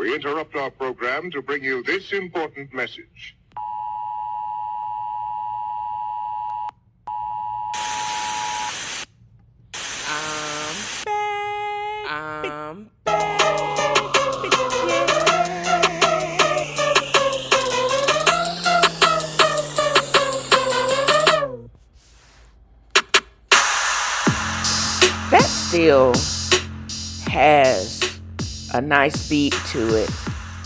we interrupt our program to bring you this important message. I'm back. That still has a nice beat to it.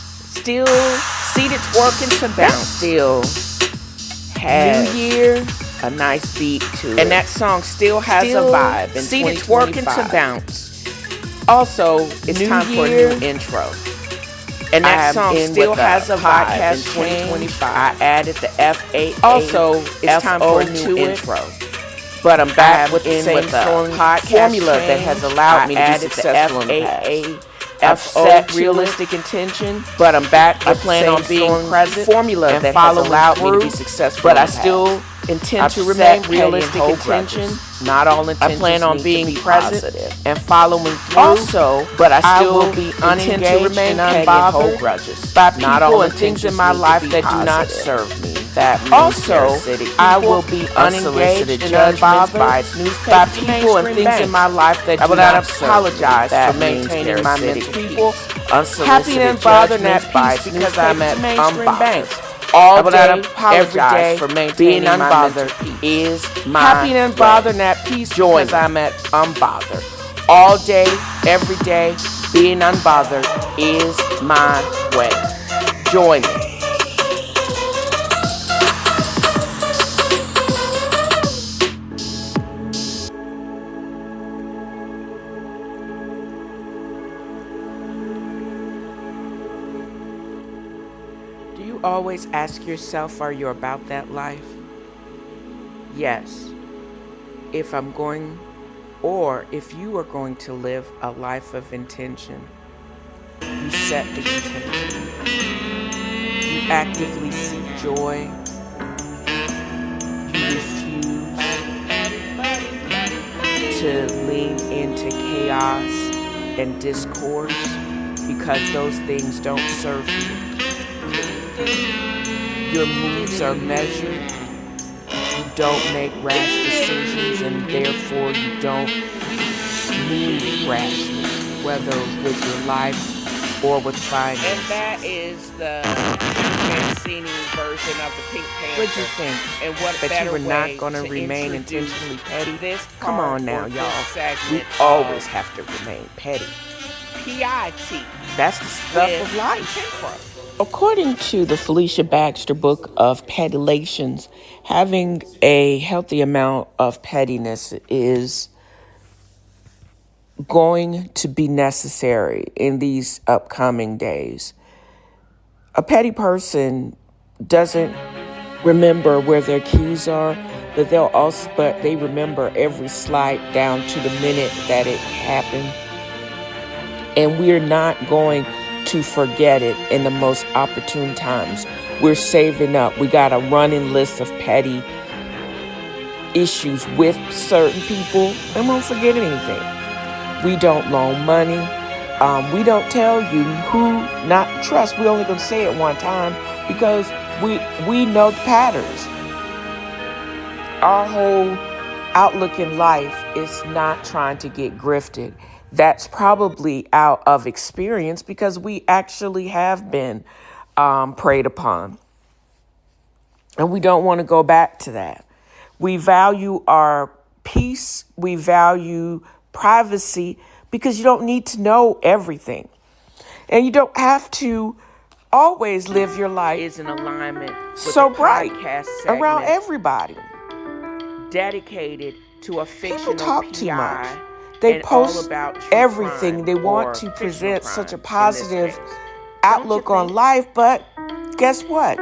Still seated twerking to bounce. Still has New Year, a nice beat to it. And that song still has a vibe. And seated twerking to bounce. Also, it's New time for a new intro. And that song still has a vibe in 2025. I added the F.A.A.F.O. Also, it's time for a new intro. But I'm back with the same formula that has allowed me to be successful in the past. I've set realistic intention, but I'm back. I plan on being present formula that has allowed me to be successful. But I still intend to remain realistic intention. Not all intentions. I plan on being present and following through. Also, but I still will be intend to remain unbothered by people and things in my life that do not serve me. That also, I will be unengaged and unbothered by people and things in my life that do not apologize for maintaining my mental people. Happy and unbothered and at peace because I'm at unbothered. All day, every day, for being unbothered is my happy and unbothered and at peace because I'm at unbothered. All day, every day, being unbothered is my way. Join me. Always ask yourself, are you about that life? Yes. If I'm going, or if you are going to live a life of intention, you set the intention. You actively seek joy. You refuse to lean into chaos and discourse because those things don't serve you. Your moves are measured. You don't make rash decisions, and therefore you don't move rashly, whether with your life or with finance. And that is the Mancini version of the Pink Panther. What'd you think? And what that you were not going to remain intentionally petty? Come on now, y'all. We always have to remain petty. P-I-T. That's the stuff of life. According to the Felicia Baxter book of Petty-lations, having a healthy amount of pettiness is going to be necessary in these upcoming days. A petty person doesn't remember where their keys are, but they remember every slight down to the minute that it happened. And we're not going to forget it in the most opportune times. We're saving up. We got a running list of petty issues with certain people, and won't forget anything. We don't loan money. We don't tell you who not to trust. We're only going to say it one time because we know the patterns. Our whole outlook in life is not trying to get grifted. That's probably out of experience because we actually have been preyed upon. And we don't want to go back to that. We value our peace. We value privacy because you don't need to know everything. And you don't have to always live your life is in alignment with so bright around everybody. Dedicated to a fictional people talk too much. They post everything. They want to present such a positive outlook on life, but guess what?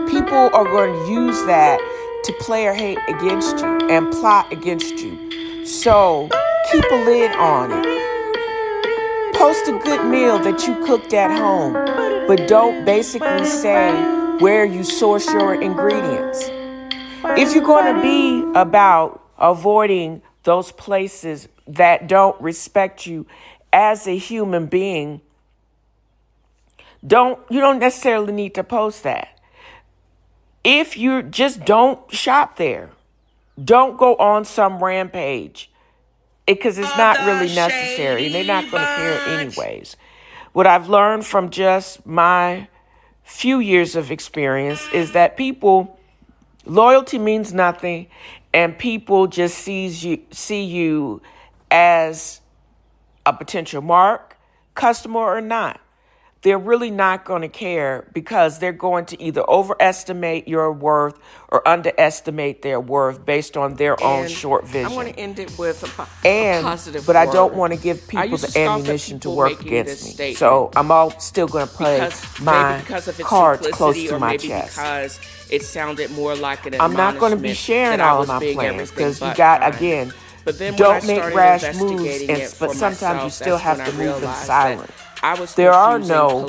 People are going to use that to play or hate against you and plot against you. So keep a lid on it. Post a good meal that you cooked at home, but don't basically say where you source your ingredients. If you're going to be about avoiding those places that don't respect you as a human being, You don't necessarily need to post that. If you just don't shop there, don't go on some rampage because it's not really necessary and they're not going to care anyways. What I've learned from just my few years of experience is that loyalty means nothing, and people just see you as a potential mark, customer or not. They're really not going to care because they're going to either overestimate your worth or underestimate their worth based on their own short vision. I want to end it with a positive but word. I don't want to give people the ammunition to work against me. So I'm still going to play my cards close to my chest. Because it sounded more like an I'm not going to be sharing all of my plans because you got, again, but then don't make rash moves, but sometimes you still have to move in silence. There are no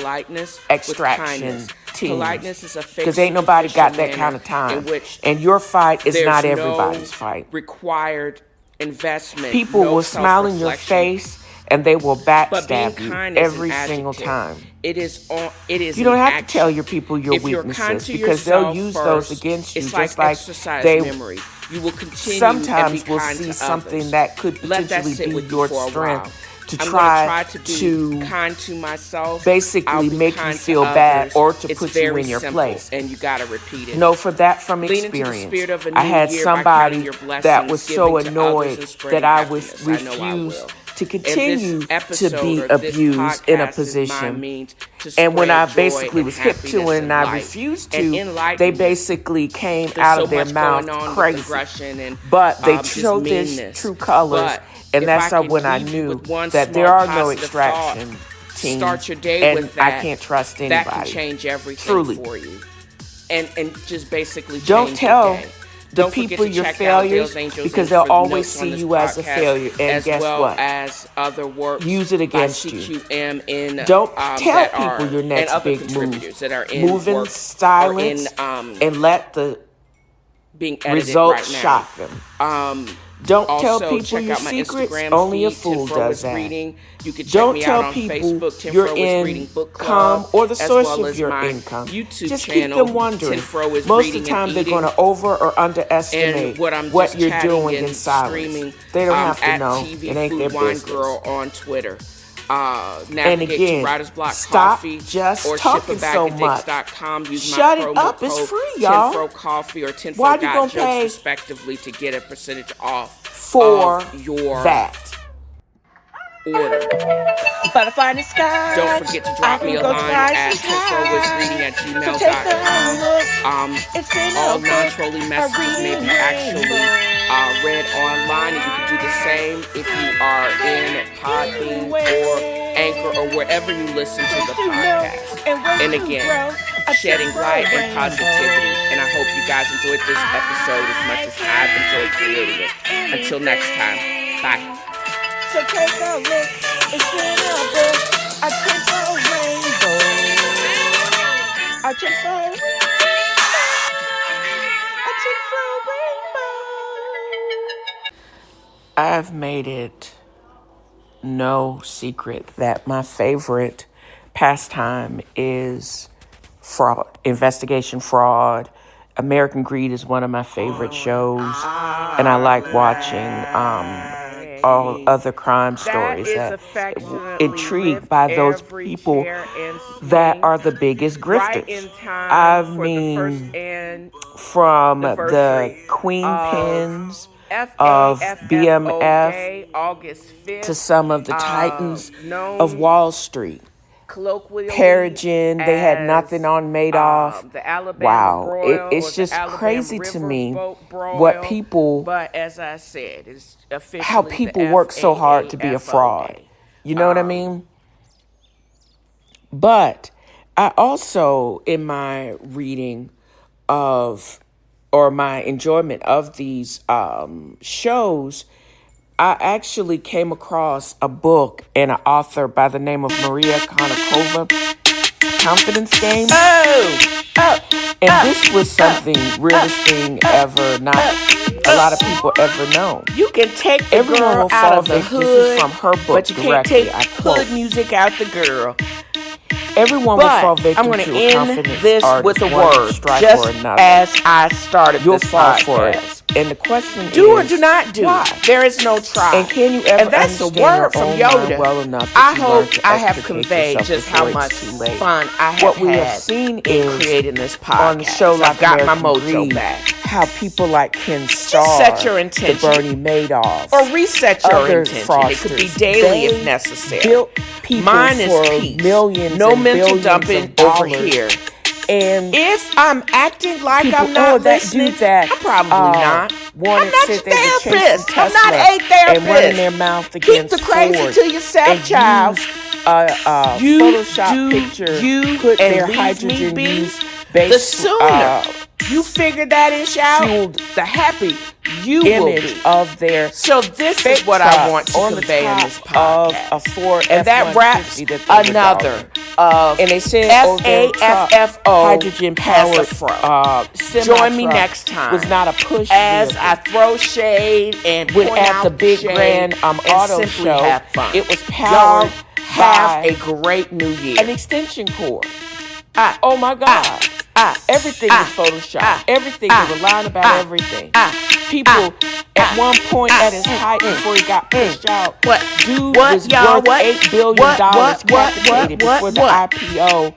extraction teams politeness is a fake because ain't nobody got that kind of time. And your fight is not everybody's fight. Required investment. People will smile in your face and they will backstab you every single time. It is. You don't have to tell your people your weaknesses because they'll use those against you, just like they memory. You will continue sometimes will see something that could potentially be your strength to try to kind to myself, basically make you feel bad or to put you in your place. And you gotta repeat it. No, for that from experience. I had somebody that was so annoyed that I was refused to continue to be abused in a position. And when I basically was hip to it and I refused to, they basically came out of their mouth crazy. But they showed their true colors. And that's when I knew that there are no extraction teams, and I can't trust anybody. That can change everything for you. And just basically don't tell the people your failures because they'll always see you as a failure. And guess what? As other works use it against you. Don't tell people your next big move. Move in silence and let the results shock them. Don't tell people your secrets. Only a fool does that. Don't tell people your income or the source of your income. Just keep them wondering. Most of the time, they're going to over or underestimate what you're doing in silence. They don't have to know. It ain't their business. On Twitter. And again, stop just talking so much. Shut it up, it's free, y'all. Why you gonna pay respectively to get a percentage off for your that order? Butterfly in the sky. Don't forget to drop me a line at tnfroisreading@gmail.com. All non-trolling messages may be actually read online, and you can do the same if you are in Podbean or Anchor or wherever you listen to the podcast. And again, shedding light and positivity. And I hope you guys enjoyed this episode as much as I've enjoyed creating it. Until next time, bye. So take a look, it's in a book. I check for a rainbow. I check for a rainbow. I check for a rainbow. I've made it no secret that my favorite pastime is fraud, investigation fraud. American Greed is one of my favorite shows, and I like watching all other crime stories. Intrigued by those people that are the biggest grifters. I mean, from the queen pins of BMF to some of the titans of Wall Street. Peregrine, they had nothing on Madoff. Wow, it's just crazy to me what people, but as I said, it's how people work so hard to be a fraud. You know what I mean? But I also, in my reading of, or my enjoyment of these shows, I actually came across a book and an author by the name of Maria Konnikova, Confidence Game. And this was something realest thing ever, not a lot of people ever know. You can take the Everyone girl will out fall of the think hood, this is from her book but you can't directly. take I quote. hood music out the girl. Everyone will fall But victim I'm going to to a end confidence this artist, with a one word, stripe just or another. as I started You'll this fall for it. podcast. And the question Do is, or do not do. why? There is no try. And can you ever And that's a understand your word from own Yoda. mind well enough I that you learn hope to I have extricate conveyed yourself just how before much it's too late? fun I have What we had have seen in is creating this podcast. on the show I've like got American my mojo Greed, back. how people like Ken Just Starr, set your the intention. Bernie Madoff, Or reset your other intention. fraudsters. It could be daily if They necessary. built people Mine is for peace. millions No and mental billions dumping of dollars. over here. And If I'm acting like people, I'm not that listening, do that, I'm probably not. I'm wanted not to your say they were chasing therapist. I'm Tesla not a therapist. and running their mouth Keep against the crazy Ford to yourself, and child. use You Photoshop do picture, you put and their leave hydrogen me be. use The based sooner you figure that ish out, fueled the happy you will image be. of their So this fake is what I truck want to on the convey in top this podcast. of a Ford And that F-150 wraps that they were another dogging. of And they said F.A.A.F.O. hydrogen powered has Join me next time was not a push as vehicle. I throw shade and When point at out the big shade grand and auto simply show, have fun. it was Y'all powered have by a great new year. an extension cord. Oh my God. Everything was Photoshop. Everything. They were lying about everything. People at one point at his height before he got pushed out, dude was worth $8 billion capitated before the IPO,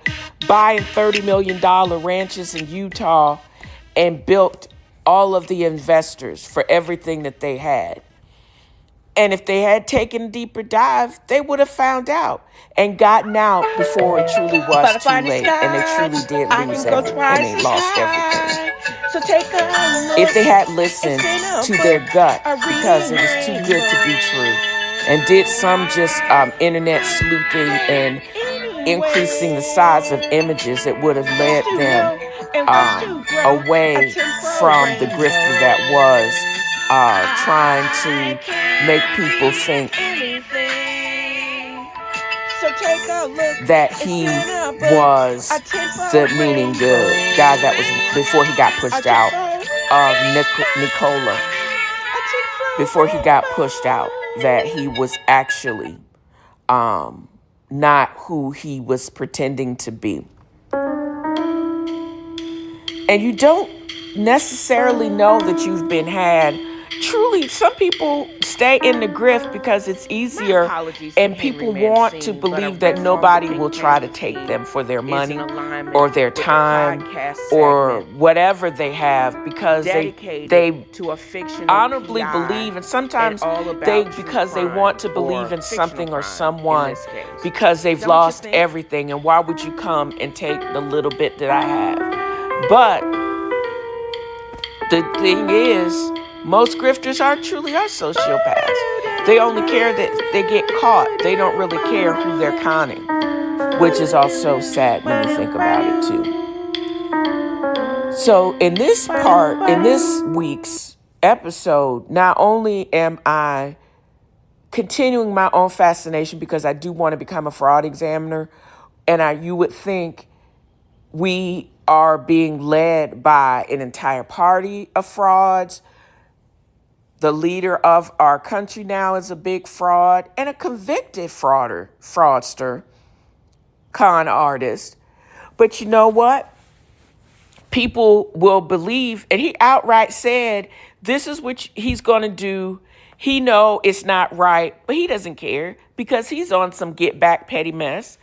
buying $30 million ranches in Utah and built all of the investors for everything that they had. And if they had taken a deeper dive, they would have found out and gotten out before it truly was too late. And they truly did lose everything. And they lost everything. So take a look. If they had listened to their gut, because it was too good to be true, and did some just internet sleuthing and increasing the size of images, it would have led them away from the grifter that was trying to make people think that he was the meaning good guy that was before he got pushed out of Nicola. Before he got pushed out, that he was actually not who he was pretending to be. And you don't necessarily know that you've been had. Truly, some people stay in the grift because it's easier and people want to believe that nobody will try to take them for their money or their time or whatever they have, because they honorably believe, and sometimes because they want to believe in something or someone because they've lost everything. And why would you come and take the little bit that I have? But the thing is, most grifters are sociopaths. They only care that they get caught. They don't really care who they're conning, which is also sad when you think about it too. So in this week's episode, not only am I continuing my own fascination because I do want to become a fraud examiner, and you would think we are being led by an entire party of frauds. The leader of our country now is a big fraud and a convicted fraudster, con artist. But you know what? People will believe, and he outright said, this is what he's going to do. He know it's not right, but he doesn't care because he's on some get back petty mess.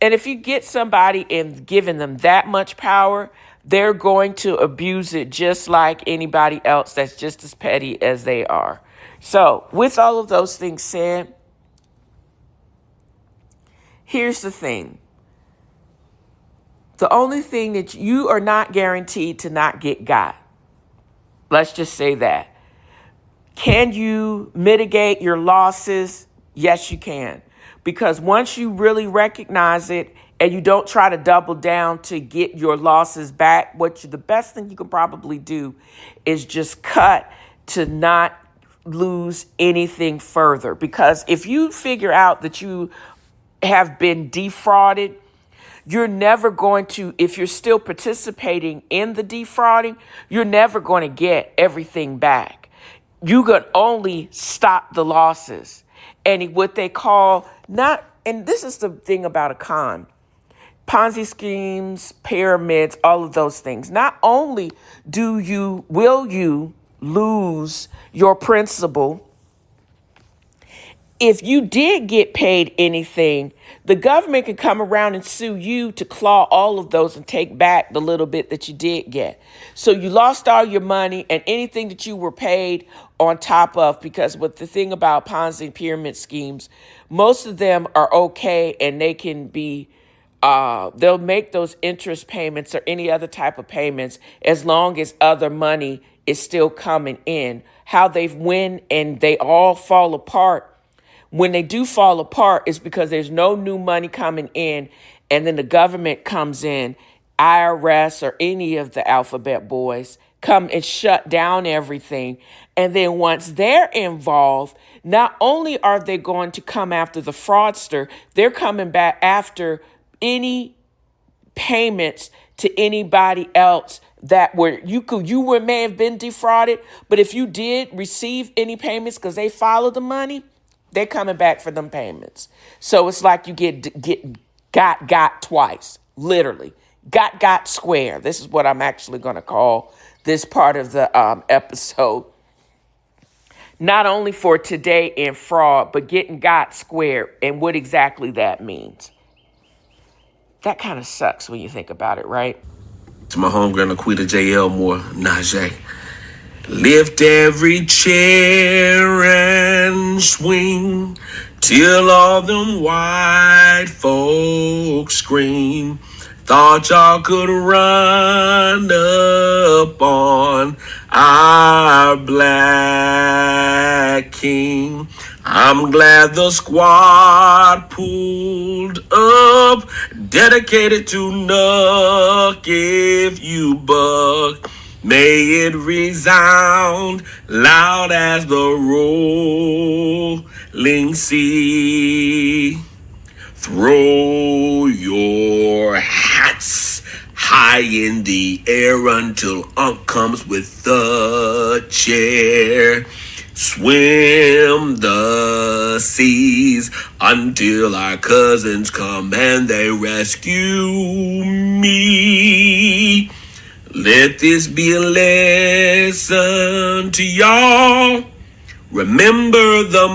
And if you get somebody and giving them that much power, they're going to abuse it just like anybody else that's just as petty as they are. So with all of those things said, here's the thing. The only thing that you are not guaranteed to not get got. Let's just say that. Can you mitigate your losses? Yes, you can. Because once you really recognize it and you don't try to double down to get your losses back, the best thing you can probably do is just cut to not lose anything further. Because if you figure out that you have been defrauded, you're never going to, if you're still participating in the defrauding, you're never going to get everything back. You can only stop the losses. And what they call and this is the thing about a con. Ponzi schemes, pyramids, all of those things. Not only will you lose your principal, if you did get paid anything, the government can come around and sue you to claw all of those and take back the little bit that you did get. So you lost all your money and anything that you were paid on top of, because what the thing about Ponzi and pyramid schemes, most of them are okay and they can be, they'll make those interest payments or any other type of payments as long as other money is still coming in. How they've win and they all fall apart. When they do fall apart, it's because there's no new money coming in, and then the government comes in, IRS or any of the alphabet boys come and shut down everything. And then once they're involved, not only are they going to come after the fraudster, they're coming back after any payments to anybody else that may have been defrauded, but if you did receive any payments because they followed the money, they're coming back for them payments. So it's like you got twice, literally. Got square. This is what I'm actually going to call this part of the episode. Not only for today in fraud, but getting got square and what exactly that means. That kind of sucks when you think about it, right? To my homegirl, Laquita J. Elmore, Najee. Lift every chair and swing till all them white folks scream. Thought y'all could run up on our black king. I'm glad the squad pulled up, dedicated to Nuck if you buck. May it resound loud as the rolling sea. Throw your hats high in the air until Unc comes with the chair. Swim the seas until our cousins come and they rescue me. Let this be a lesson to y'all. Remember the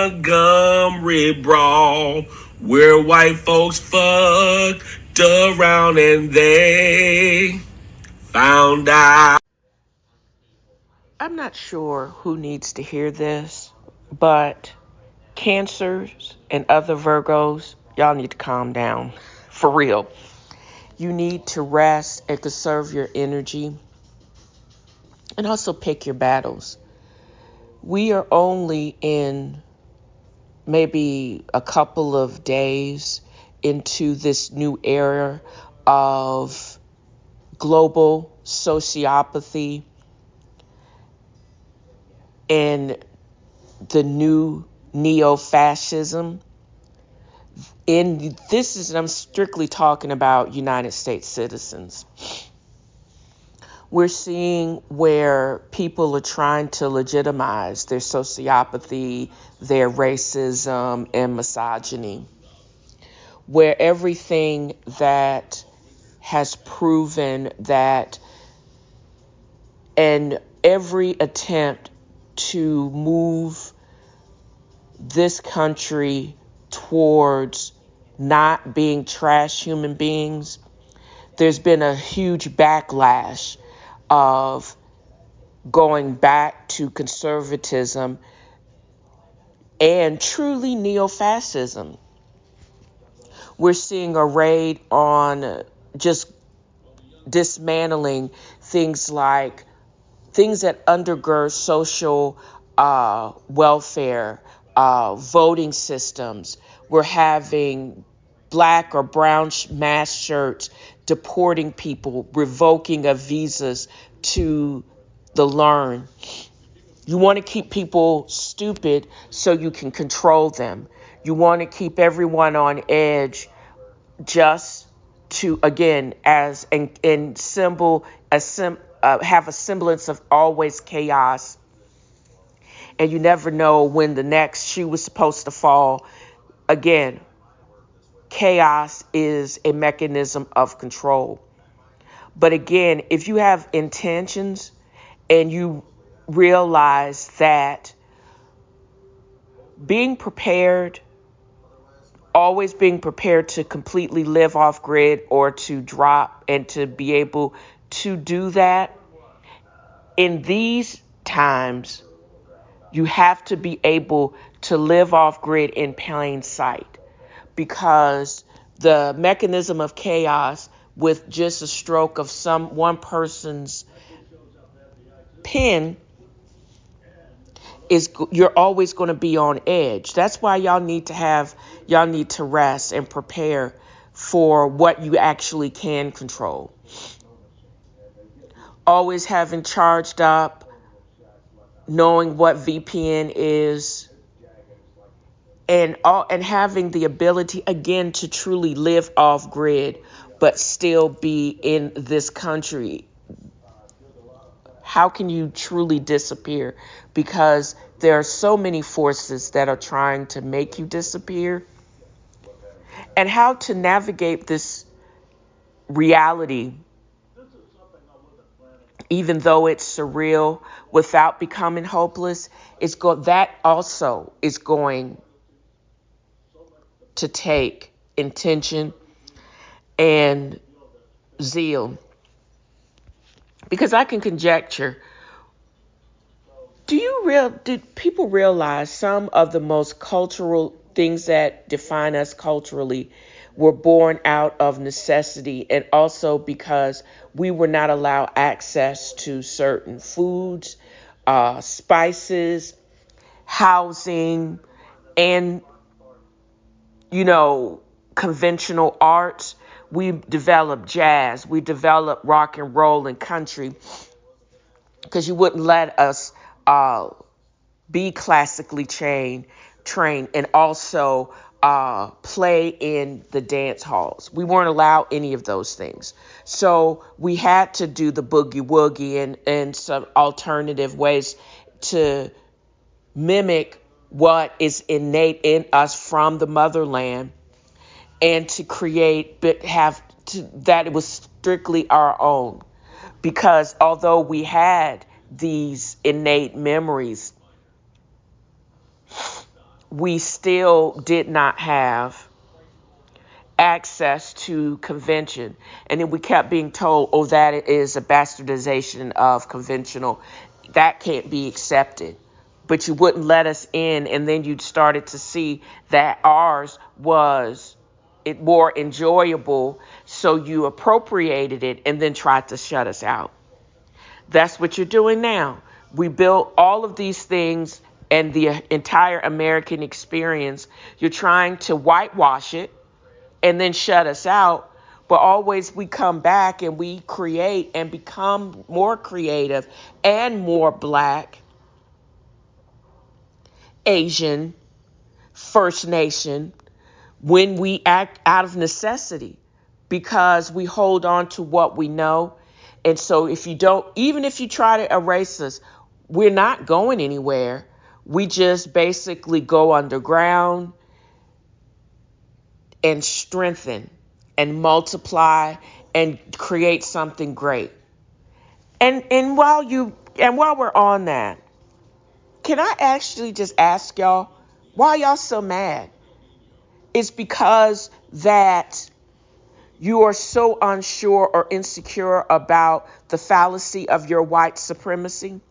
Montgomery Brawl, where white folks fucked around and they found out. I'm not sure who needs to hear this, but Cancers and other Virgos, y'all need to calm down. For real. You need to rest and conserve your energy and also pick your battles. We are only in maybe a couple of days into this new era of global sociopathy and the new neo-fascism. I'm strictly talking about United States citizens. We're seeing where people are trying to legitimize their sociopathy, their racism, and misogyny. Where everything that has proven that, and every attempt to move this country towards not being trash human beings, there's been a huge backlash of going back to conservatism and truly neo-fascism. We're seeing a raid on just dismantling things that undergird social welfare, voting systems. We're having black or brown mask shirts deporting people, revoking of visas to the learn. You want to keep people stupid so you can control them. You want to keep everyone on edge just to, again, have a semblance of always chaos. And you never know when the next shoe was supposed to fall. Again, chaos is a mechanism of control. But again, if you have intentions and you realize that being prepared, always being prepared to completely live off grid or to drop, and to be able to do that in these times, you have to be able to live off grid in plain sight, because the mechanism of chaos with just a stroke of one person's pen is, you're always going to be on edge. That's why y'all need to rest and prepare for what you actually can control. Always having charged up, knowing what VPN is, and having the ability again to truly live off grid but still be in this country. How can you truly disappear? Because there are so many forces that are trying to make you disappear. And how to navigate this reality, even though it's surreal, without becoming hopeless, that also is going to take intention and zeal. Because I can conjecture, do people realize some of the most cultural things that define us culturally were born out of necessity, and also because we were not allowed access to certain foods, spices, housing, and, conventional arts. We developed jazz, we developed rock and roll and country, because you wouldn't let us be classically trained and also play in the dance halls. We weren't allowed any of those things. So we had to do the boogie woogie and some alternative ways to mimic what is innate in us from the motherland, and to create, that it was strictly our own. Because although we had these innate memories, we still did not have access to convention. And then we kept being told, that it is a bastardization of conventional. That can't be accepted. But you wouldn't let us in, and then you started to see that ours was more enjoyable, so you appropriated it and then tried to shut us out. That's what you're doing now. We built all of these things and the entire American experience. You're trying to whitewash it and then shut us out. But always we come back and we create and become more creative and more Black, Asian, First Nation, when we act out of necessity, because we hold on to what we know. And so even if you try to erase us, we're not going anywhere. We just basically go underground and strengthen and multiply and create something great. And while we're on that, can I actually just ask y'all, why y'all so mad? It's because that you are so unsure or insecure about the fallacy of your white supremacy.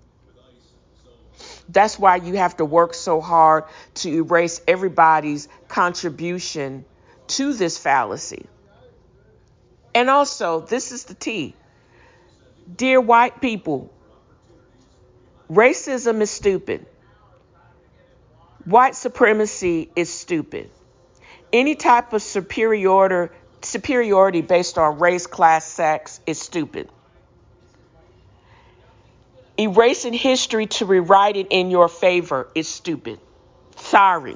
That's why you have to work so hard to erase everybody's contribution to this fallacy. And also, this is the tea. Dear white people, racism is stupid. White supremacy is stupid. Any type of superiority based on race, class, sex is stupid. Erasing history to rewrite it in your favor is stupid. Sorry.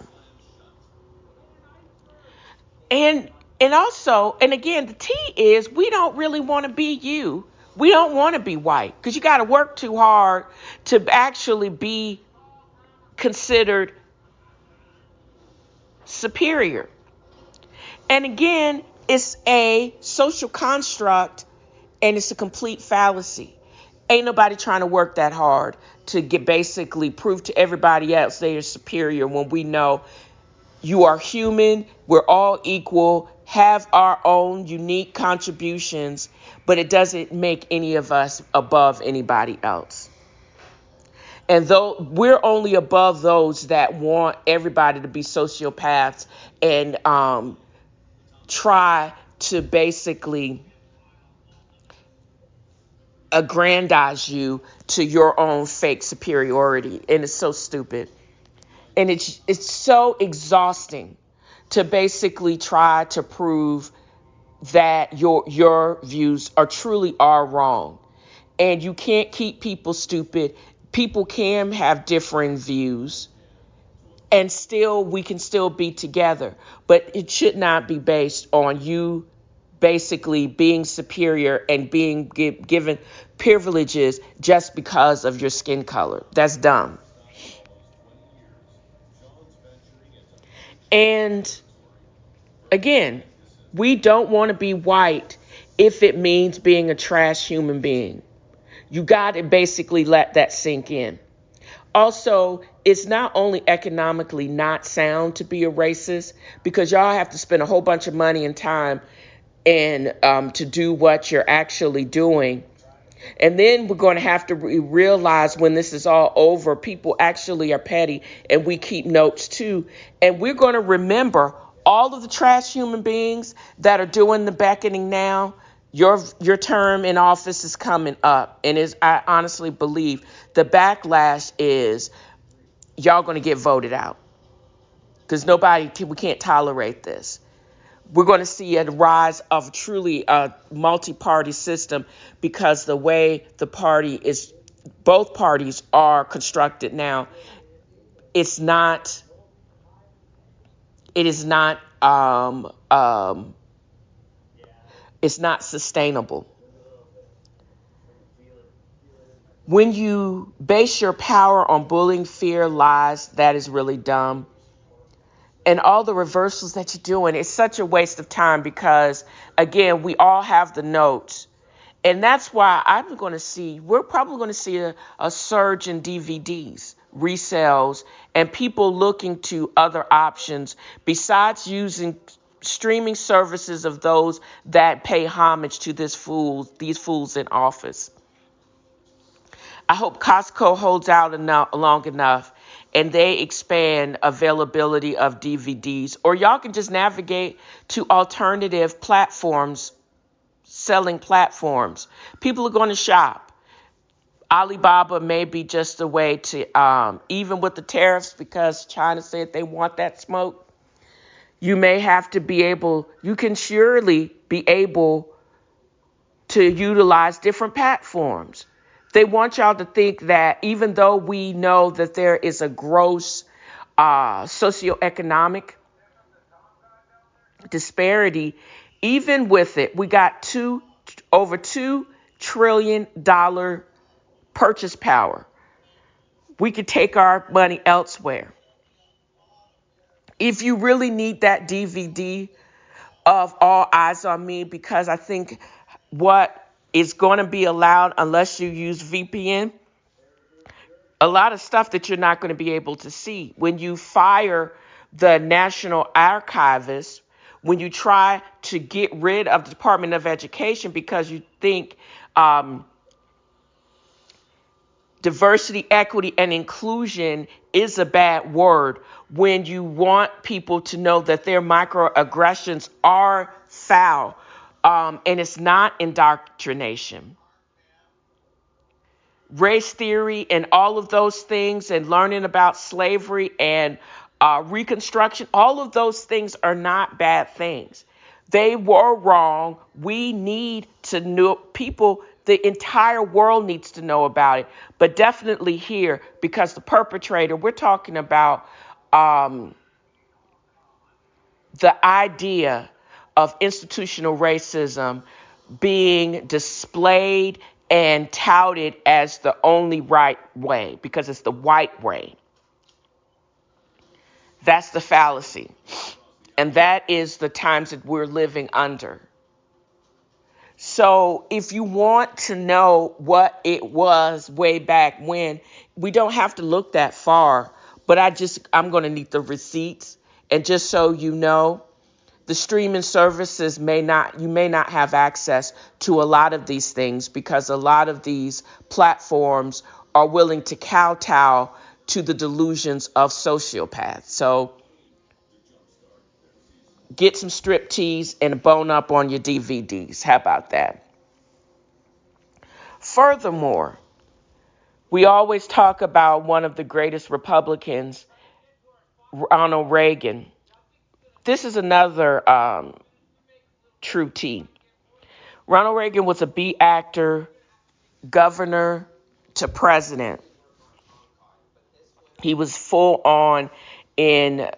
And also, and again, the T is, we don't really want to be you. We don't want to be white, because you got to work too hard to actually be considered superior. And again, it's a social construct and it's a complete fallacy. Ain't nobody trying to work that hard to get basically prove to everybody else they are superior when we know you are human, we're all equal, have our own unique contributions, but it doesn't make any of us above anybody else. And though we're only above those that want everybody to be sociopaths and try to basically aggrandize you to your own fake superiority. And it's so stupid. And it's so exhausting to basically try to prove that your views are wrong. And you can't keep people stupid. People can have differing views and we can still be together. But it should not be based on you basically being superior and being given privileges just because of your skin color. That's dumb. And again, we don't want to be white if it means being a trash human being. You got to basically let that sink in. Also, it's not only economically not sound to be a racist, because y'all have to spend a whole bunch of money and time and to do what you're actually doing. And then we're going to have to realize when this is all over, people actually are petty, and we keep notes too. And we're going to remember all of the trash human beings that are doing the beckoning now. Your term in office is coming up, and I honestly believe the backlash is y'all going to get voted out because we can't tolerate this. We're going to see a rise of truly a multi-party system because the way both parties are constructed now, it is not it's not sustainable. When you base your power on bullying, fear, lies, that is really dumb. And all the reversals that you're doing, it's such a waste of time because, again, we all have the notes. And that's why we're probably going to see a surge in DVDs, resales, and people looking to other options besides using streaming services of those that pay homage to these fools in office. I hope Costco holds out long enough and they expand availability of DVDs, or y'all can just navigate to alternative platforms, selling platforms. People are going to shop. Alibaba may be just a way to, even with the tariffs, because China said they want that smoke, you can surely be able to utilize different platforms. They want y'all to think that even though we know that there is a gross socioeconomic disparity, even with it, we got over $2 trillion purchase power. We could take our money elsewhere. If you really need that DVD of All Eyes on Me, because I think what is going to be allowed, unless you use VPN, a lot of stuff that you're not going to be able to see. When you fire the National Archivist, when you try to get rid of the Department of Education because you think diversity, equity, and inclusion is a bad word, when you want people to know that their microaggressions are foul, and it's not indoctrination. Race theory and all of those things, and learning about slavery and Reconstruction, all of those things are not bad things. They were wrong. We need to know, the entire world needs to know about it, but definitely here, because the perpetrator, we're talking about the idea of institutional racism being displayed and touted as the only right way because it's the white way. That's the fallacy. And that is the times that we're living under. So if you want to know what it was way back when, we don't have to look that far. But I'm going to need the receipts. And just so you know, the streaming services you may not have access to a lot of these things because a lot of these platforms are willing to kowtow to the delusions of sociopaths. So get some striptease and bone up on your DVDs. How about that? Furthermore, we always talk about one of the greatest Republicans, Ronald Reagan. This is another true T. Ronald Reagan was a B actor, governor to president. He was full on in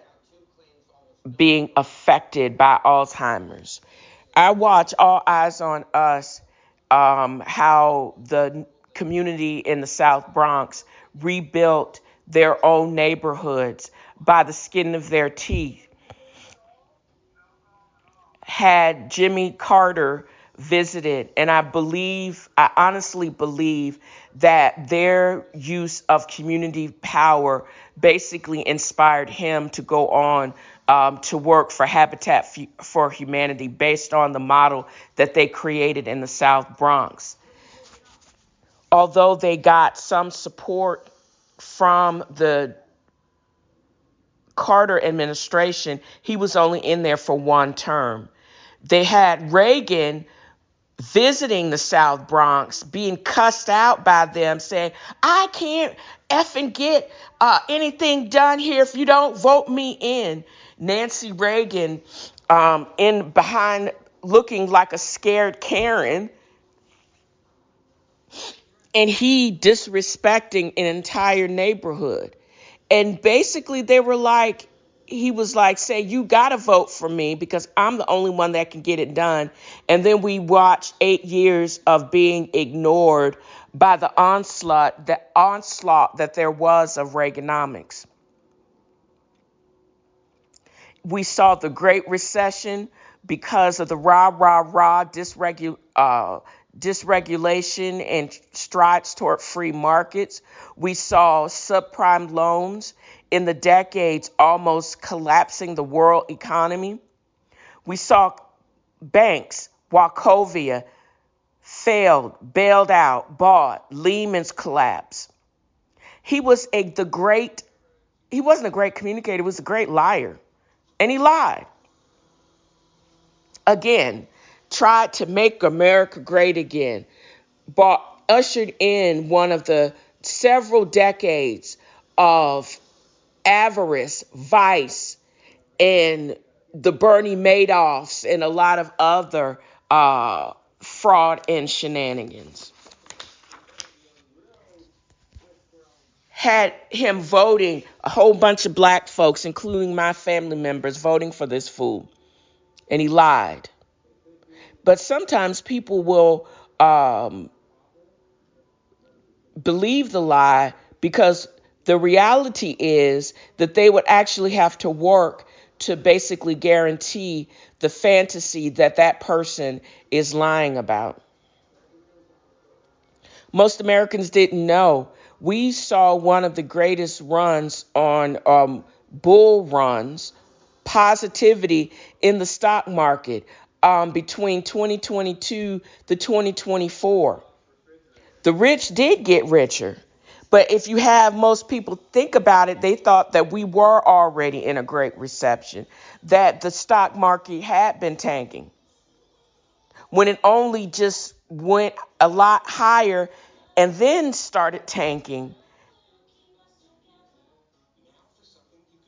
being affected by Alzheimer's. I watch All Eyes on Us, how the community in the South Bronx rebuilt their own neighborhoods by the skin of their teeth. Had Jimmy Carter visited, and I honestly believe that their use of community power basically inspired him to go on to work for Habitat for Humanity based on the model that they created in the South Bronx. Although they got some support from the Carter administration, he was only in there for one term. They had Reagan visiting the South Bronx, being cussed out by them, saying, I can't effing get anything done here if you don't vote me in. Nancy Reagan in behind looking like a scared Karen, and he disrespecting an entire neighborhood. And basically he was like, say, you got to vote for me because I'm the only one that can get it done. And then we watched 8 years of being ignored by the onslaught that there was of Reaganomics. We saw the Great Recession because of the dysregulation and strides toward free markets. We saw subprime loans in the decades almost collapsing the world economy. We saw banks, Wachovia, failed, bailed out, bought, Lehman's collapse. He wasn't a great communicator, he was a great liar. And he lied. Again, tried to make America great again, ushered in one of the several decades of avarice, vice, and the Bernie Madoffs and a lot of other fraud and shenanigans. Had him voting, a whole bunch of black folks, including my family members, voting for this fool. And he lied. But sometimes people will believe the lie because the reality is that they would actually have to work to basically guarantee the fantasy that person is lying about. Most Americans didn't know. We saw one of the greatest runs on bull runs, positivity in the stock market between 2022 to 2024. The rich did get richer. But if you have most people think about it, they thought that we were already in a great recession, that the stock market had been tanking, when it only just went a lot higher and then started tanking.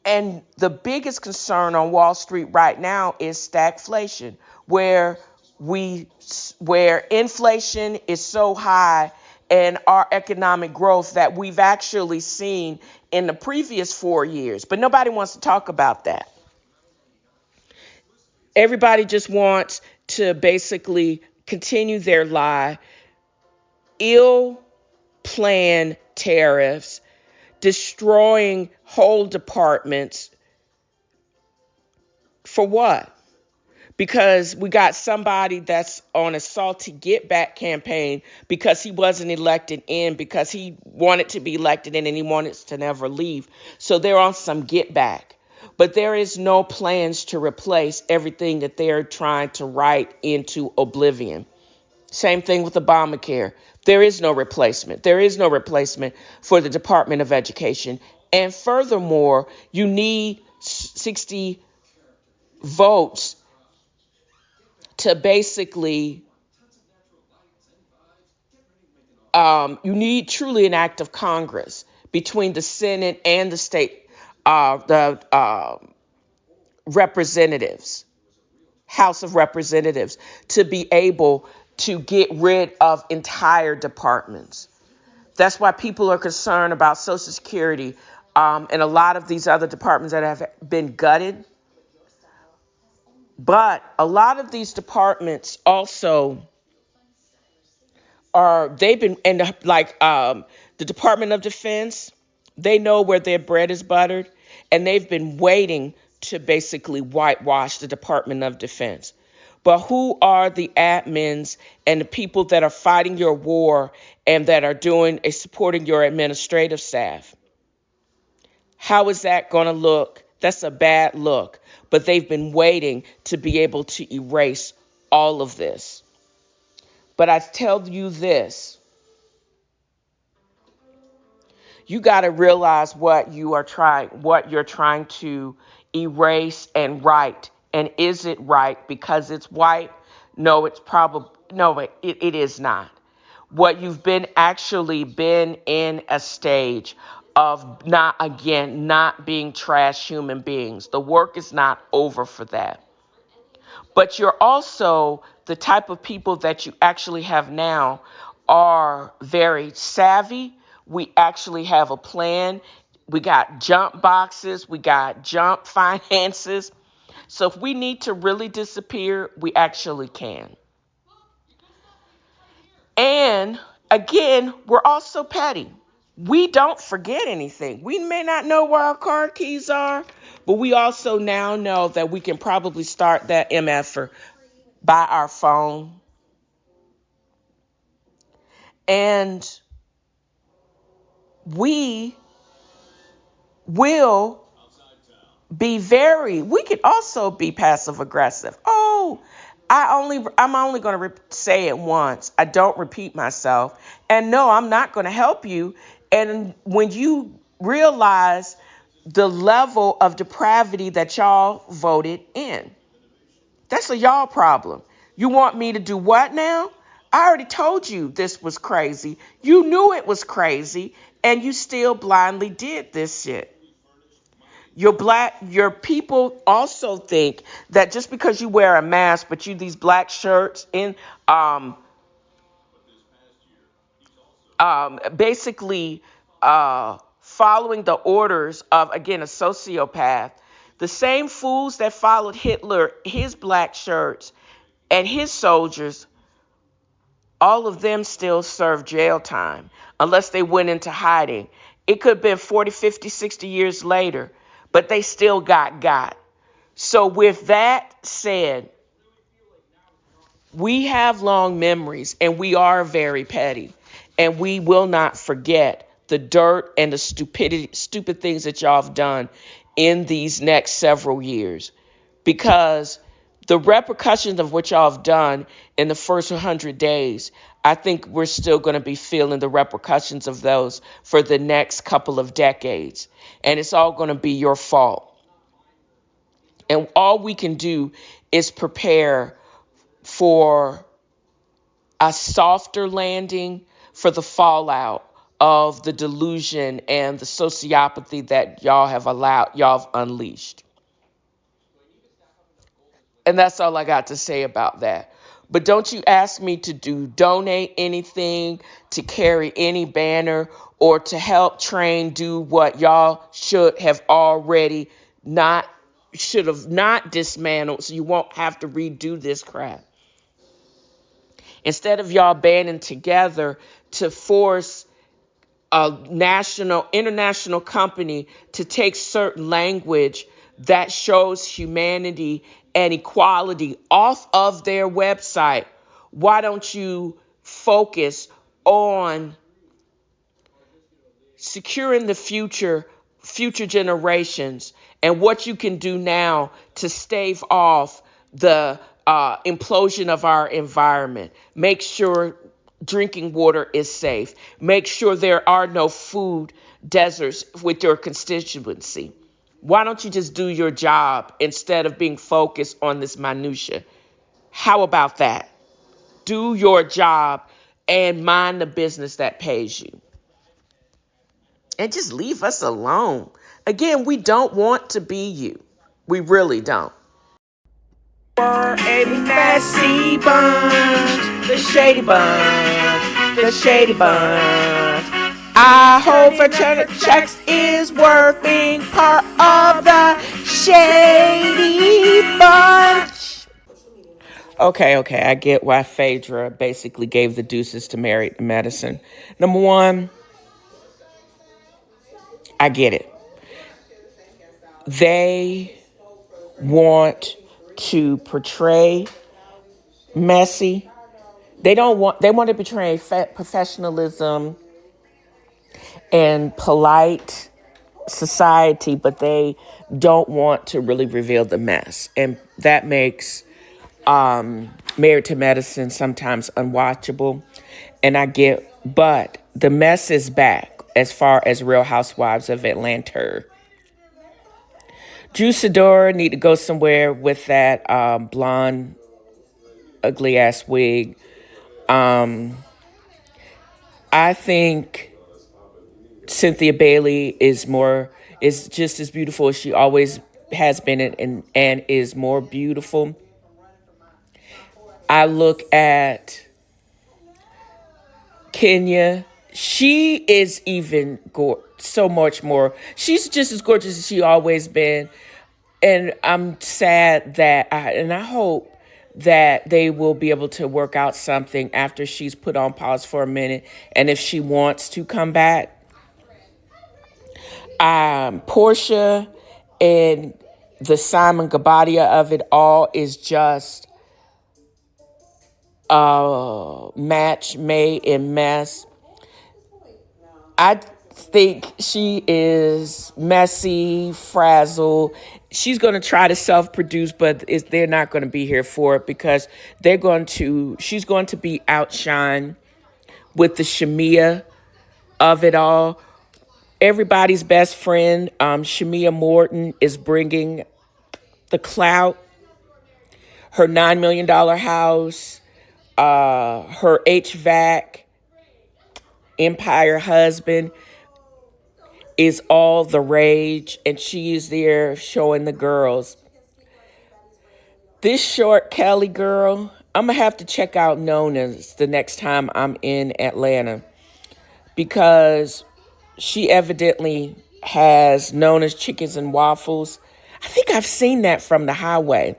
And the biggest concern on Wall Street right now is stagflation, where inflation is so high and our economic growth that we've actually seen in the previous 4 years. But nobody wants to talk about that. Everybody just wants to basically continue their lie, ill-planned tariffs, destroying whole departments, For what? Because we got somebody that's on a salty get back campaign because he wasn't elected in, because he wanted to be elected in and he wanted to never leave. So they're on some get back. But there is no plans to replace everything that they're trying to write into oblivion. Same thing with Obamacare. There is no replacement. There is no replacement for the Department of Education. And furthermore, you need 60 votes to basically, you need truly an act of Congress between the Senate and the state, the representatives, House of Representatives, to be able to get rid of entire departments. That's why people are concerned about Social Security and a lot of these other departments that have been gutted. But a lot of these departments also they've been, and like the Department of Defense, they know where their bread is buttered, and they've been waiting to basically whitewash the Department of Defense. But who are the admins and the people that are fighting your war and that are supporting your administrative staff? How is that going to look? That's a bad look. But they've been waiting to be able to erase all of this. But I tell you this, you got to realize what you're trying to erase and write. And is it right because it's white? No, it is not. What you've been in a stage of not being trash human beings. The work is not over for that. But you're also, the type of people that you actually have now are very savvy. We actually have a plan. We got jump boxes. We got jump finances. So if we need to really disappear, we actually can. And again, we're also petty. We don't forget anything. We may not know where our car keys are, but we also now know that we can probably start that MF by our phone. And we will we can also be passive aggressive. Oh, I'm only going to say it once. I don't repeat myself. And no, I'm not going to help you. And when you realize the level of depravity that y'all voted in, that's a y'all problem. You want me to do what now? I already told you this was crazy. You knew it was crazy, and you still blindly did this shit. Your people also think that just because you wear a mask, but these black shirts in basically following the orders of, again, a sociopath, the same fools that followed Hitler, his black shirts, and his soldiers, all of them still serve jail time unless they went into hiding. It could have been 40, 50, 60 years later, but they still got. So with that said, we have long memories and we are very petty, and we will not forget the dirt and the stupid things that y'all have done in these next several years, because the repercussions of what y'all have done in the first 100 days, I think we're still going to be feeling the repercussions of those for the next couple of decades. And it's all going to be your fault. And all we can do is prepare for a softer landing, for the fallout of the delusion and the sociopathy that y'all have unleashed. And that's all I got to say about that. But don't you ask me to donate anything, to carry any banner, or to help train do what y'all should have not dismantled, so you won't have to redo this crap. Instead of y'all banding together to force a international company to take certain language that shows humanity and equality off of their website. Why don't you focus on securing the future generations and what you can do now to stave off the implosion of our environment? Make sure drinking water is safe. Make sure there are no food deserts with your constituency. Why don't you just do your job instead of being focused on this minutia? How about that? Do your job and mind the business that pays you. And just leave us alone. Again, we don't want to be you. We really don't. We're a messy bunch, the shady bunch, the shady bunch. I hope fraternal checks is worth being part of the shady bunch. Okay, I get why Phaedra basically gave the deuces to Married to Medicine. Number one, I get it. They want to portray messy. They want to portray professionalism and polite society, but they don't want to really reveal the mess. And that makes Married to Medicine sometimes unwatchable. And I get, but the mess is back as far as Real Housewives of Atlanta. Drew Sidora need to go somewhere with that blonde, ugly-ass wig. I think Cynthia Bailey is just as beautiful as she always has been and is more beautiful. I look at Kenya. She is even so much more. She's just as gorgeous as she always been. And I'm sad that I hope that they will be able to work out something after she's put on pause for a minute. And if she wants to come back, Portia and the Simon Gabadia of it all is just a match made in mess. I think she is messy, frazzled. She's going to try to self-produce, but they're not going to be here for it because she's going to be outshined with the Shamia of it all. Everybody's best friend, Shamia Morton, is bringing the clout. Her $9 million house, her HVAC empire husband is all the rage, and she is there showing the girls. This short Kelly girl, I'm going to have to check out Nona's the next time I'm in Atlanta because she evidently has Nona's Chickens and Waffles. I think I've seen that from the highway.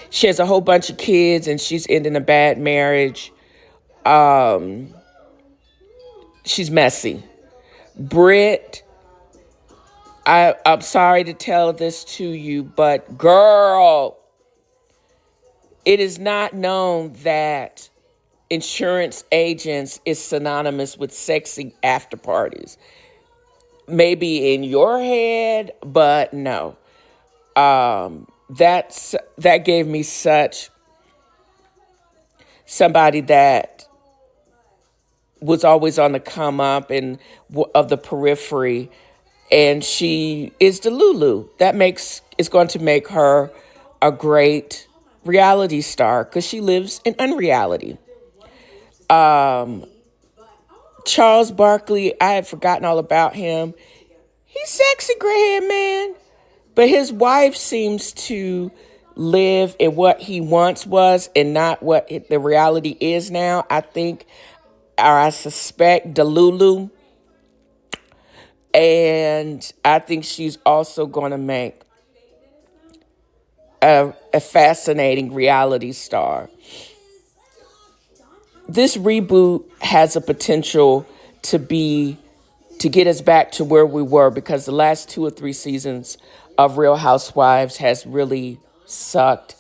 She has a whole bunch of kids, and she's ending a bad marriage. She's messy. Britt, I'm sorry to tell this to you, but girl, it is not known that insurance agents is synonymous with sexy after parties. Maybe in your head, but no. That gave me such somebody that was always on the come up and of the periphery, and she is the Lulu. Is going to make her a great reality star because she lives in unreality. Charles Barkley, I had forgotten all about him. He's sexy, gray-haired man, but his wife seems to live in what he once was and not what the reality is now. I suspect Delulu. And I think she's also going to make a fascinating reality star. This reboot has a potential to get us back to where we were because the last 2 or 3 seasons of Real Housewives has really sucked.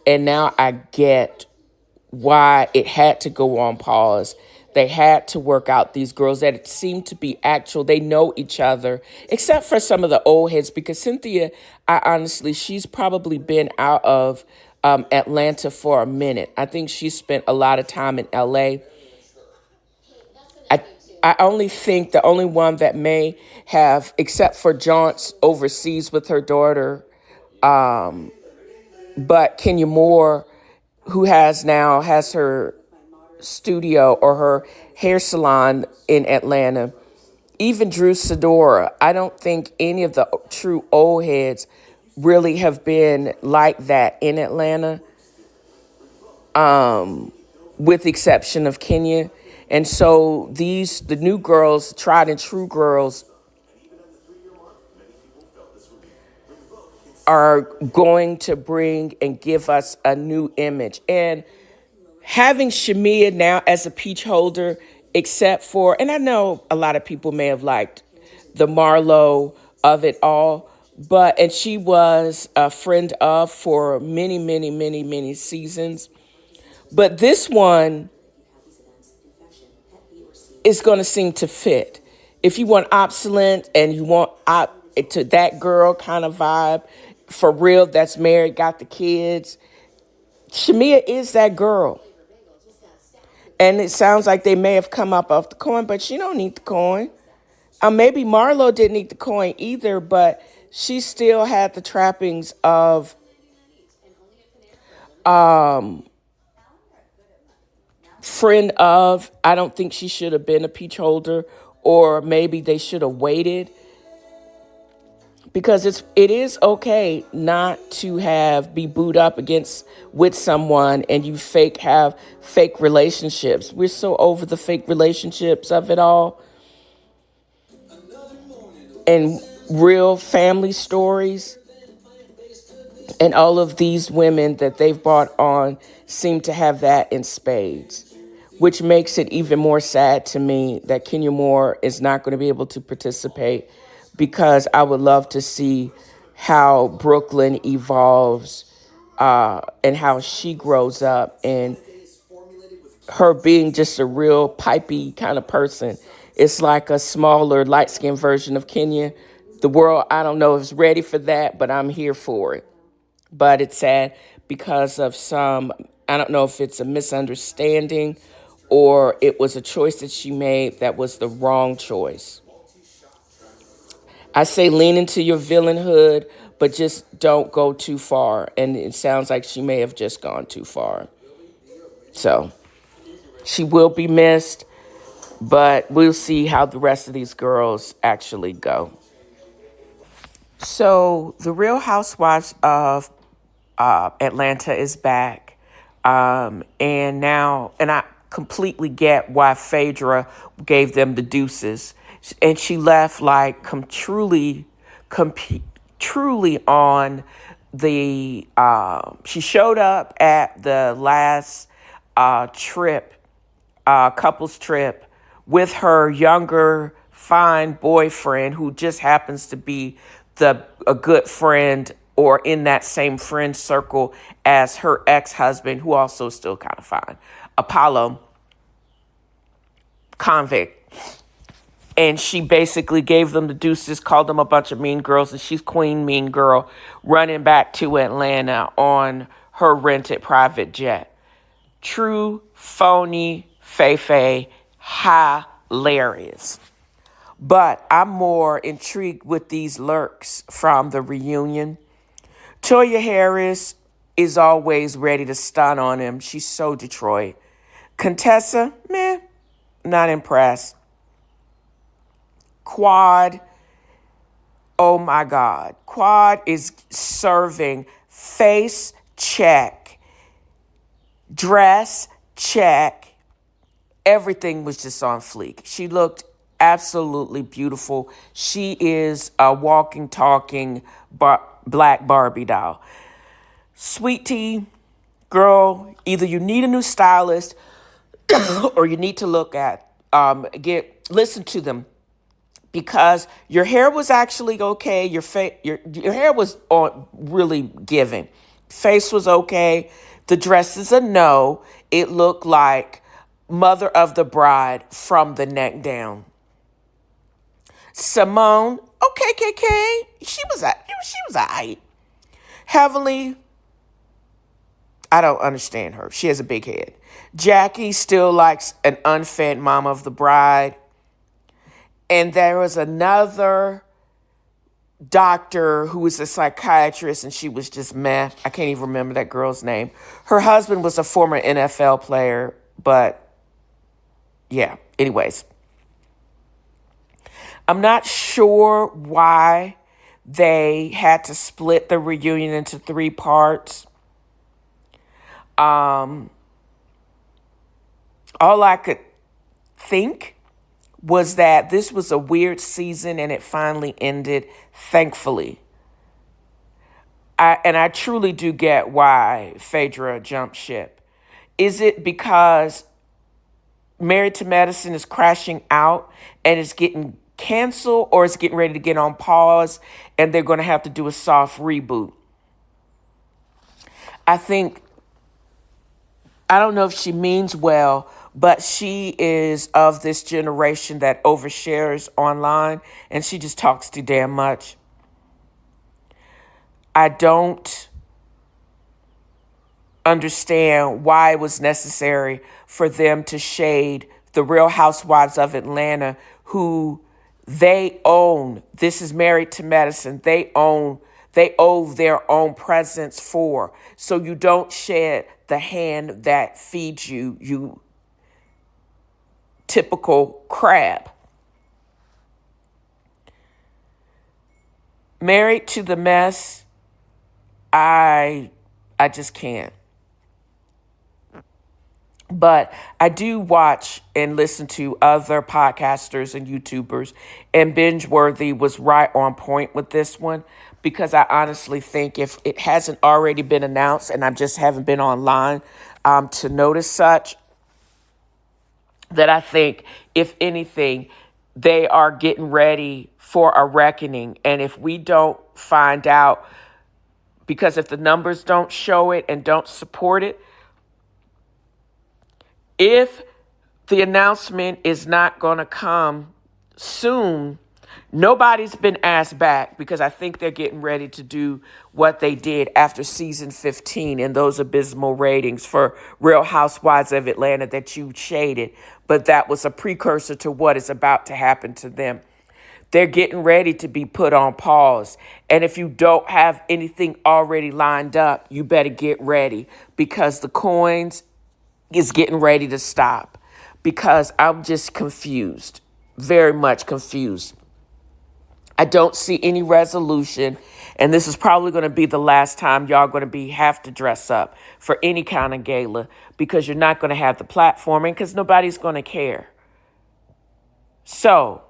And now I get why it had to go on pause. They had to work out these girls that seem to be actual. They know each other, except for some of the old heads, because Cynthia, she's probably been out of Atlanta for a minute. I think she spent a lot of time in LA. I only think the only one that may have, except for Jaunts overseas with her daughter, but Kenya Moore, who has her studio or her hair salon in Atlanta. Even Drew Sidora, I don't think any of the true old heads really have been like that in Atlanta, with the exception of Kenya. And so the new girls, tried and true girls, are going to bring and give us a new image. And having Shamia now as a peach holder, except for, and I know a lot of people may have liked the Marlo of it all, and she was a friend of for many, many, many, many seasons. But this one is going to seem to fit. If you want obsolete and you want to that girl kind of vibe, for real, that's married, got the kids, Shamia is that girl. And it sounds like they may have come up off the coin, but she don't need the coin. Maybe Marlo didn't need the coin either, but she still had the trappings of friend of. I don't think she should have been a peach holder, or maybe they should have waited, because it is okay not to be booed up against with someone and you have fake relationships. We're so over the fake relationships of it all. And real family stories, and all of these women that they've brought on seem to have that in spades, which makes it even more sad to me that Kenya Moore is not going to be able to participate, because I would love to see how Brooklyn evolves, and how she grows up, and her being just a real pipey kind of person. It's like a smaller, light-skinned version of Kenya. The world, I don't know if it's ready for that, but I'm here for it. But it's sad because of I don't know if it's a misunderstanding or it was a choice that she made that was the wrong choice. I say lean into your villainhood, but just don't go too far. And it sounds like she may have just gone too far. So she will be missed, but we'll see how the rest of these girls actually go. So the Real Housewives of Atlanta is back. And I completely get why Phaedra gave them the deuces. And she left like truly on the, she showed up at the last couples trip with her younger, fine boyfriend, who just happens to be a good friend or in that same friend circle as her ex-husband, who also is still kind of fine, Apollo, convict. And she basically gave them the deuces, called them a bunch of mean girls, and she's Queen Mean Girl running back to Atlanta on her rented private jet. True, phony, F.A.A.F.O, hilarious. But I'm more intrigued with these Leerks from the reunion. Toya Harris is always ready to stun on him. She's so Detroit. Contessa, not impressed. Quad, oh my God. Quad is serving face check, dress check. Everything was just on fleek. She looked absolutely beautiful. She is a walking, talking black Barbie doll. Sweet Tea, girl, either you need a new stylist or you need to listen to them. because your hair was actually okay. Your hair was really giving. Face was okay. The dress is a no. It looked like mother of the bride from the neck down. Simone, okay, KK. She was alright. Heavenly, I don't understand her. She has a big head. Jackie still likes an unfed mama of the bride. And there was another doctor who was a psychiatrist, and she was just meh. I can't even remember that girl's name. Her husband was a former NFL player, but yeah, anyways. I'm not sure why they had to split the reunion into 3 parts. All I could think was that this was a weird season and it finally ended, thankfully. I truly do get why Phaedra jumped ship. Is it because Married to Medicine is crashing out and it's getting canceled, or it's getting ready to get on pause and they're going to have to do a soft reboot? I don't know if she means well, but she is of this generation that overshares online and she just talks too damn much. I don't understand why it was necessary for them to shade the Real Housewives of Atlanta, who they own. This is Married to Medicine. They owe their own presence for. So you don't shed the hand that feeds you, you typical crab. Married to the Mess, I just can't. But I do watch and listen to other podcasters and YouTubers, and Bingeworthy was right on point with this one, because I honestly think if it hasn't already been announced, and I just haven't been online to notice such, that I think, if anything, they are getting ready for a reckoning. And if we don't find out, because if the numbers don't show it and don't support it, if the announcement is not going to come soon, nobody's been asked back, because I think they're getting ready to do what they did after season 15 and those abysmal ratings for Real Housewives of Atlanta that you shaded, but that was a precursor to what is about to happen to them. They're getting ready to be put on pause. And if you don't have anything already lined up, you better get ready, because the coins is getting ready to stop, because I'm just confused, very much confused. I don't see any resolution, and this is probably going to be the last time y'all going to have to dress up for any kind of gala, because you're not going to have the platform, and because nobody's going to care. So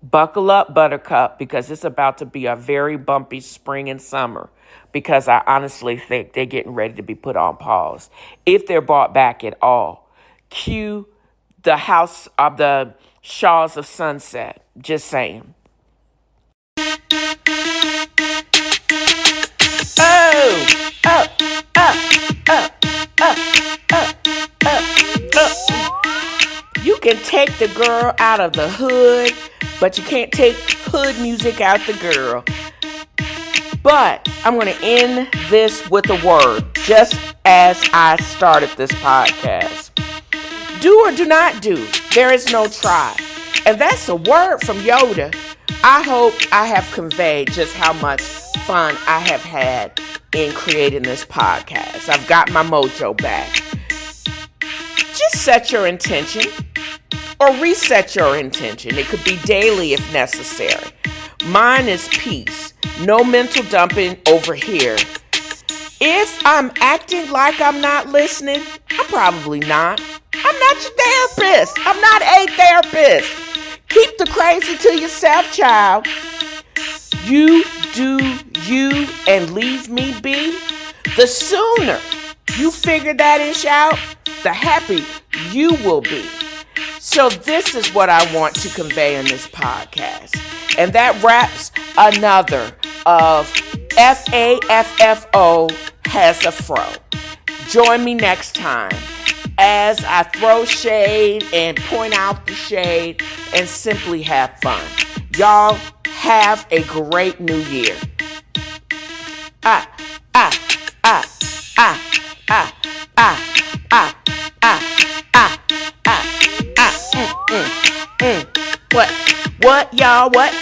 buckle up, Buttercup, because it's about to be a very bumpy spring and summer, because I honestly think they're getting ready to be put on pause, if they're brought back at all. Cue the House of the Shaws of Sunset. Just saying. You can take the girl out of the hood, but you can't take hood music out the girl. But I'm going to end this with a word, just as I started this podcast. Do or do not do. There is no try. And that's a word from Yoda. I hope I have conveyed just how much fun I have had in creating this podcast. I've got my mojo back. Just set your intention, or reset your intention. It could be daily if necessary. Mine is peace. No mental dumping over here. If I'm acting like I'm not listening, I'm probably not. I'm not your therapist. I'm not a therapist. Keep the crazy to yourself, child. You do you and leave me be. The sooner you figure that ish out, the happier you will be. So this is what I want to convey in this podcast. And that wraps another of F.A.A.F.O has a fro. Join me next time as I throw shade and point out the shade and simply have fun. Y'all have a great new year. What, y'all? What?